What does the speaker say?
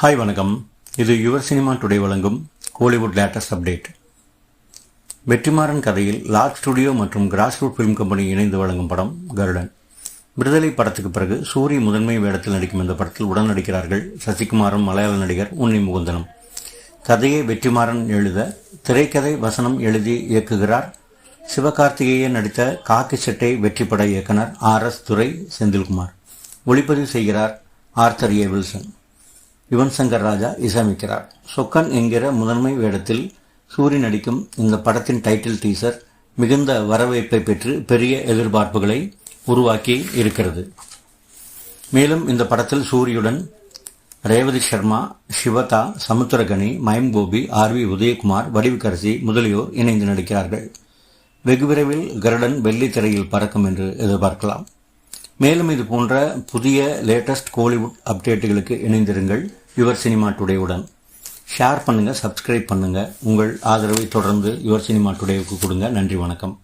Hi வணக்கம். இது your cinema today வழங்கும் கோலிவுட் லேட்டஸ்ட் அப்டேட். வெற்றிமாறன் கதையில் லார்ட் ஸ்டுடியோ மற்றும் கிராஸ்ரூட் ஃபிலிம் கம்பெனி இணைந்து வழங்கும் படம் கருடன். விடுதலை படத்துக்கு பிறகு சூரி முதன்மை வேடத்தில் நடிக்கும் இந்த படத்தில் உடன் நடிக்கிறார்கள் சசிகுமாரும் மலையாள நடிகர் உன்னி முகுந்தனும். கதையை வெற்றிமாறன் எழுத திரைக்கதை வசனம் எழுதி இயக்குகிறார். சிவகார்த்திகேயன் நடித்த காக்கி சட்டை வெற்றிப்பட இயக்குனர் RS துரை செந்தில்குமார். ஒளிப்பதிவு செய்கிறார் Arthur A Wilson. Yuvan Shankar Raja இசையமைக்கிறார். சொக்கன் என்கிற முதன்மை வேடத்தில் சூரி நடிக்கும் இந்த படத்தின் டைட்டில் டீசர் மிகுந்த வரவேற்பை பெற்று பெரிய எதிர்பார்ப்புகளை உருவாக்கி இருக்கிறது. மேலும் இந்த படத்தில் சூரியுடன் ரேவதி சர்மா, சிவதா, சமுத்திரகனி, மயம் கோபி, RV உதயகுமார், வடிவுக்கரசி முதலியோர் இணைந்து நடிக்கிறார்கள். வெகு விரைவில் கருடன் வெள்ளி திரையில் பறக்கும் என்று எதிர்பார்க்கலாம். மேலும் இது போன்ற புதிய லேட்டஸ்ட் கோலிவுட் அப்டேட்டுகளுக்கு இணைந்திருங்கள் யுவர் சினிமா டுடேவுடன். ஷேர் பண்ணுங்கள், சப்ஸ்கிரைப் பண்ணுங்கள். உங்கள் ஆதரவை தொடர்ந்து யுவர் சினிமா டுடேவுக்கு கொடுங்க. நன்றி, வணக்கம்.